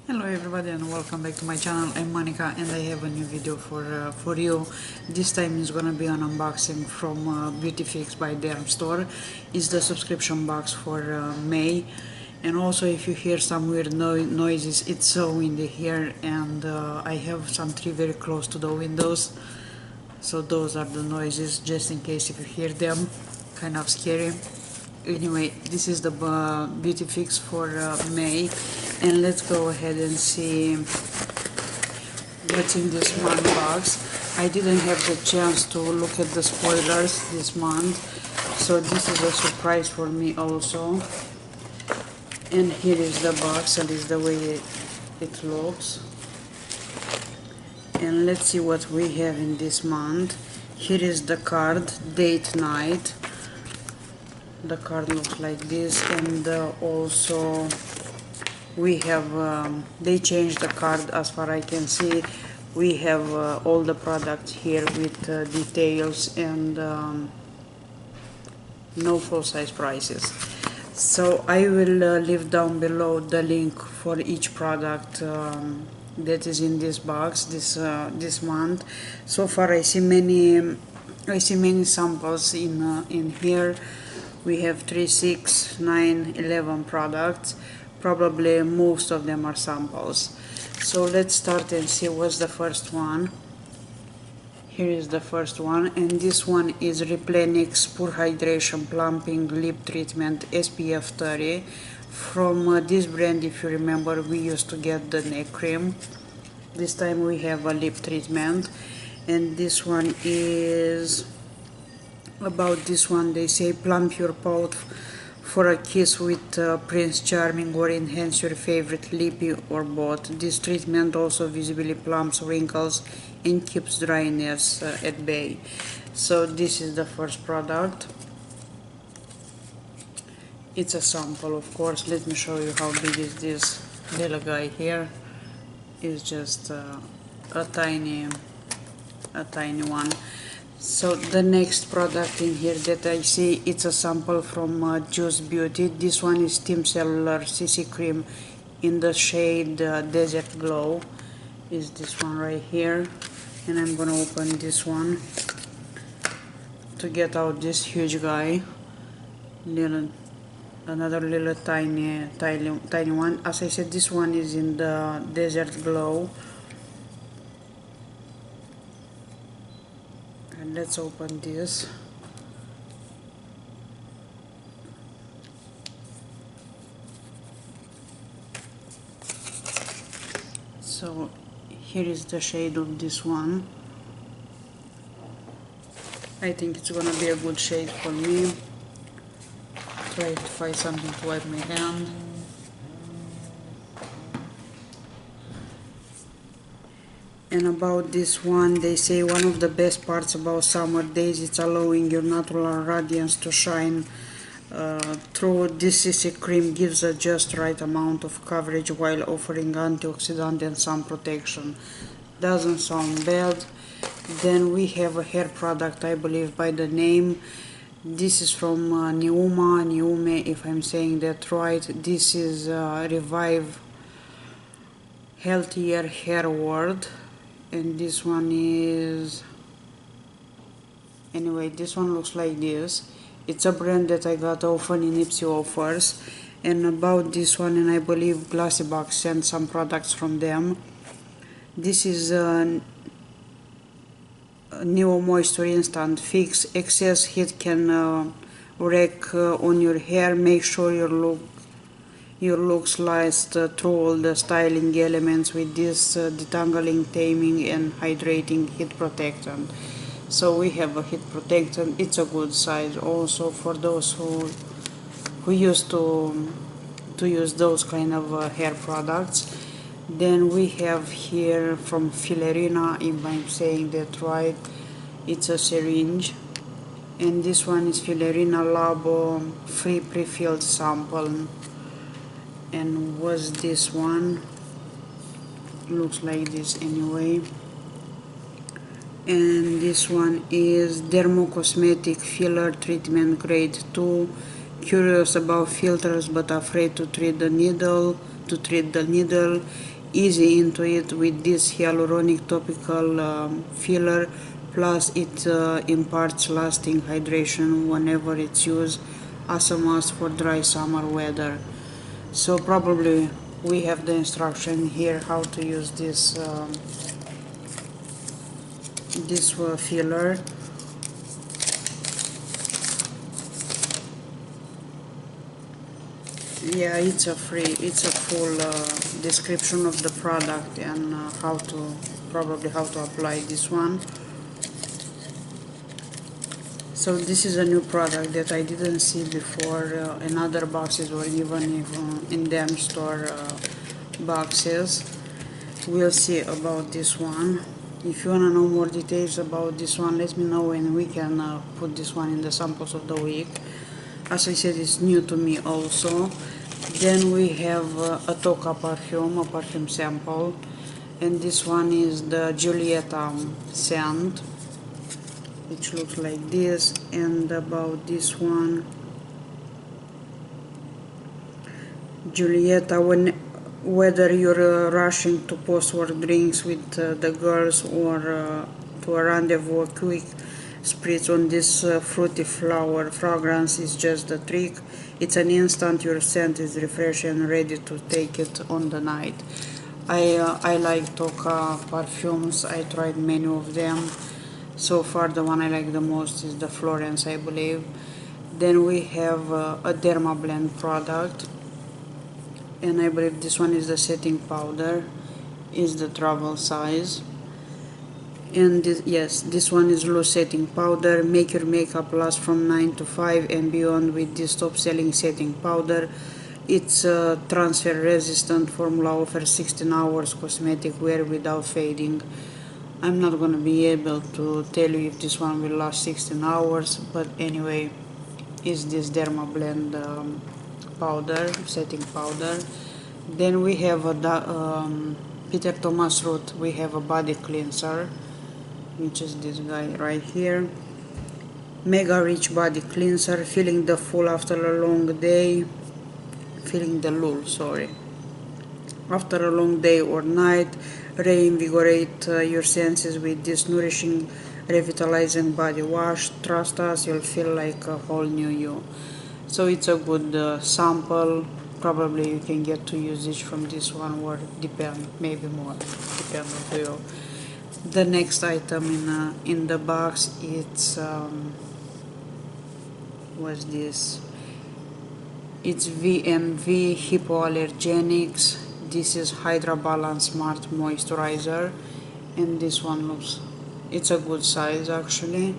Hello everybody and welcome back to my channel. I'm Monica and I have a new video for you. This time is gonna be an unboxing from Beautyfix by Dermstore. It's the subscription box for May, and also if you hear some weird noises, it's so windy here, and I have some tree very close to the windows, so those are the noises, just in case if you hear them. Kind of scary. Anyway, this is the beauty fix for May, and let's go ahead and see what's in this month box. I didn't have the chance to look at the spoilers this month, so this is a surprise for me also. And here is the box, and this is the way it looks. And let's see what we have in this month. Here is the card, date night. The card looks like this, and also we have they changed the card as far I can see. We have all the products here with details and no full-size prices. So I will leave down below the link for each product that is in this box this month. So far I see many samples in here. We have 3, 6, 9, 11 products. Probably most of them are samples. So let's start and see what's the first one. Here is the first one, and this one is Replenix Pure Hydration Plumping Lip Treatment SPF 30. From this brand, if you remember, we used to get the neck cream. This time we have a lip treatment, and this one is... About this one, they say plump your pout for a kiss with Prince Charming, or enhance your favorite lippy, or both. This treatment also visibly plumps wrinkles and keeps dryness at bay. So this is the first product. It's a sample, of course. Let me show you how big is this little guy here. It's just a tiny one. So the next product in here that I see, it's a sample from Juice Beauty. This one is Team Cellular CC Cream in the shade Desert Glow. Is this one right here, and I'm gonna open this one to get out this huge guy. Another little tiny one. As I said, this one is in the Desert Glow. And let's open this. So here is the shade of this one. I think it's gonna be a good shade for me. Try to find something to wipe my hand. And about this one, they say one of the best parts about summer days, it's allowing your natural radiance to shine through. This CC cream gives a just right amount of coverage while offering antioxidant and sun protection. Doesn't sound bad. Then we have a hair product, I believe by the name. This is from Neume, if I'm saying that right. This is Revive Healthier Hair World. And this one is... Anyway, this one looks like this. It's a brand that I got often in Ipsy offers. And about this one, and I believe Glassybox sent some products from them. This is Neo Moisture Instant Fix. Excess heat can wreak on your hair. Make sure your looks last through all the styling elements with this detangling, taming and hydrating heat protectant. So we have a heat protectant. It's a good size also for those who used to use those kind of hair products. Then we have here from Filerina, if I'm saying that right, it's a syringe, and this one is Filerina Labo free pre-filled sample. And was this one looks like this anyway. And this one is Dermocosmetic Filler Treatment Grade 2. Curious about filters but afraid to treat the needle. easy into it with this hyaluronic topical filler, plus it imparts lasting hydration whenever it's used as a must for dry summer weather. So probably we have the instruction here how to use this filler. Yeah, it's a full description of the product and probably how to apply this one. So this is a new product that I didn't see before in other boxes or even in Dermstore boxes. We'll see about this one. If you want to know more details about this one, let me know and we can put this one in the samples of the week. As I said, it's new to me also. Then we have a Toca perfume, a perfume sample, and this one is the Giulietta scent, which looks like this. And about this one, Giulietta, whether you're rushing to post-work drinks with the girls or to a rendezvous, a quick spritz on this fruity flower fragrance is just the trick. It's an instant, your scent is refreshed and ready to take it on the night. I like Toca perfumes. I tried many of them. So far the one I like the most is the Florence, I believe. Then we have a Derma Blend product, and I believe this one is the setting powder, is the travel size. And this one is loose setting powder. Make your makeup last from 9 to 5 and beyond with this top selling setting powder. It's a transfer resistant formula, offers 16 hours cosmetic wear without fading. I'm not gonna be able to tell you if this one will last 16 hours, but anyway, is this Derma Blend powder, setting powder. Then we have a Peter Thomas Roth, we have a body cleanser, which is this guy right here. Mega rich body cleanser, feeling the full after a long day, feeling the lull, sorry. After a long day or night, reinvigorate your senses with this nourishing, revitalizing body wash. Trust us, you'll feel like a whole new you. So it's a good sample. Probably you can get 2 usage from this one, or depend, maybe more, depend on you. The next item in the box, it's what's this? It's VMV Hypoallergenics. This is Hydra Balance Smart Moisturizer, and this one it's a good size actually.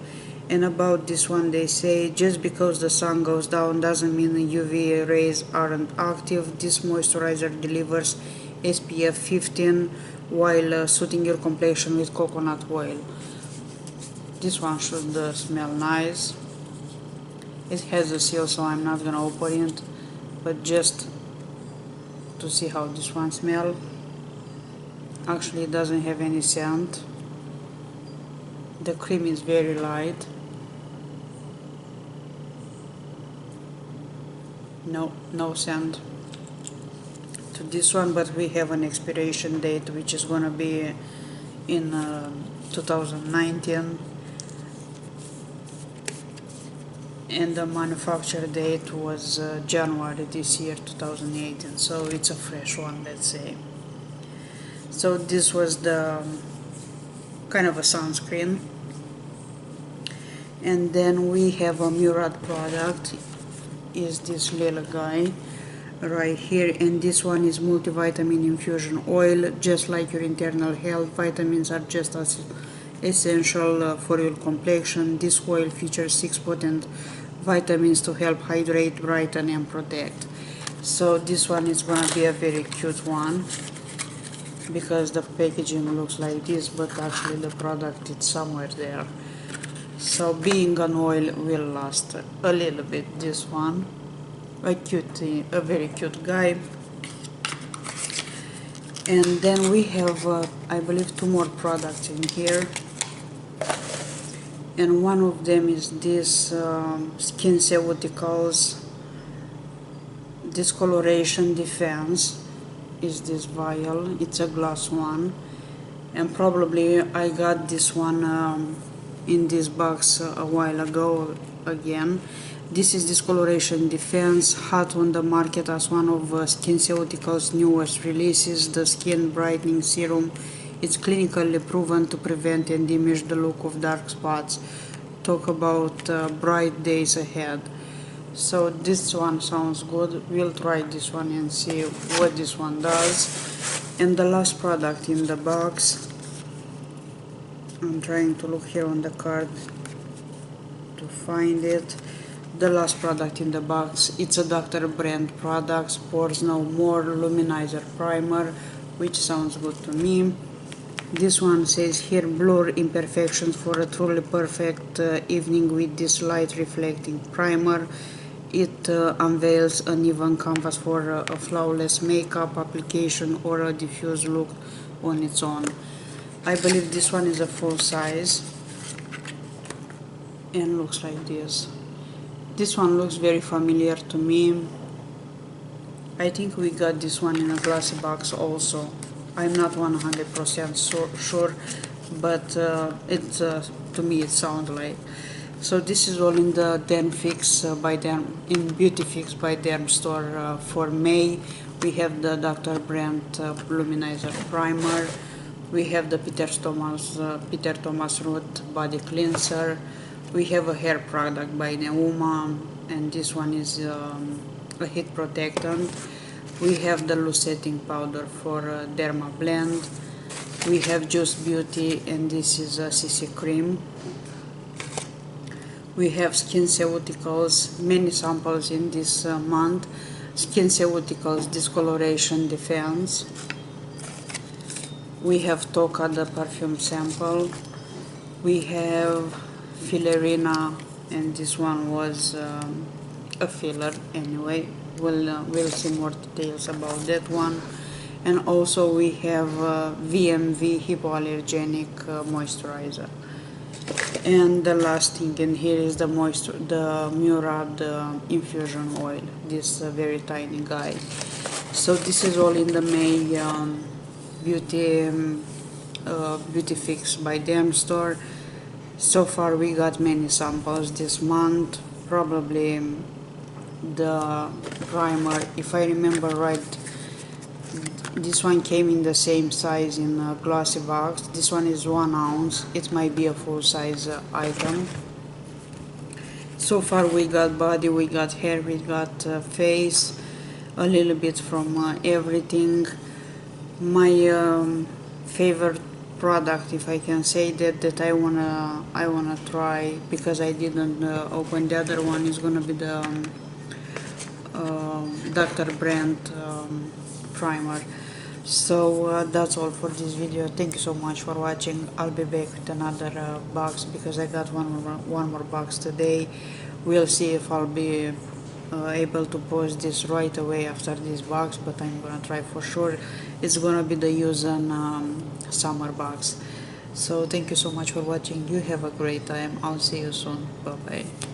And about this one, they say just because the sun goes down doesn't mean the UV rays aren't active. This moisturizer delivers SPF 15 while suiting your complexion with coconut oil. This one should smell nice. It has a seal, so I'm not gonna open it, but just to see how this one smells. Actually, it doesn't have any scent. The cream is very light. No scent to this one, but we have an expiration date which is gonna be in 2019, and the manufacture date was January this year, 2018, so it's a fresh one, let's say. So this was the kind of a sunscreen. And then we have a Murad product, is this little guy right here, and this one is multivitamin infusion oil. Just like your internal health, vitamins are just as essential for your complexion. This oil features 6 potent vitamins to help hydrate, brighten and protect. So this one is gonna be a very cute one, because the packaging looks like this, but actually the product is somewhere there. So being an oil will last a little bit. This one, a very cute guy. And then we have I believe 2 more products in here, and one of them is this SkinCeuticals Discoloration Defense. is this vial. It's a glass one, and probably I got this one in this box a while ago again. This is Discoloration Defense, hot on the market as one of SkinCeuticals' newest releases, the Skin Brightening Serum. It's clinically proven to prevent and diminish the look of dark spots. Talk about bright days ahead. So this one sounds good. We'll try this one and see what this one does. And the last product in the box, I'm trying to look here on the card to find it. The last product in the box, it's a Dr. Brand product, Pores No More Luminizer Primer, which sounds good to me. This one says here, blur imperfections for a truly perfect evening with this light reflecting primer. It unveils an even canvas for a flawless makeup application or a diffuse look on its own. I believe this one is a full size and looks like this. This one looks very familiar to me. I think we got this one in a glossy box also. I'm not 100% sure, but to me it sounds like. So this is all in the Beautyfix by Dermstore for May. We have the Dr. Brand Luminizer Primer. We have the Peter Thomas Root Body Cleanser. We have a hair product by Neuma, and this one is a heat protectant. We have the loose setting powder for Derma Blend. We have Juice Beauty, and this is a CC cream. We have SkinCeuticals, many samples in this month. SkinCeuticals Discoloration Defense. We have Toka, the perfume sample. We have Filerina, and this one was a filler anyway. We'll see more details about that one. And also we have VMV Hypoallergenic Moisturizer. And the last thing in here is the Murad Infusion Oil, this very tiny guy. So this is all in the May Beautyfix by Dermstore. So far we got many samples this month. Probably the primer, if I remember right, this one came in the same size in a glossy box. This one is 1 ounce. It might be a full size item. So far we got body, we got hair, we got face, a little bit from everything. My favorite product, if I can say that I wanna try, because I didn't open the other one, is gonna be the Dr. Brand primer. So that's all for this video. Thank you so much for watching. I'll be back with another box, because I got one more box today. We'll see if I'll be able to post this right away after this box, but I'm gonna try for sure. It's gonna be the use and summer box. So thank you so much for watching. You have a great time. I'll see you soon. Bye bye.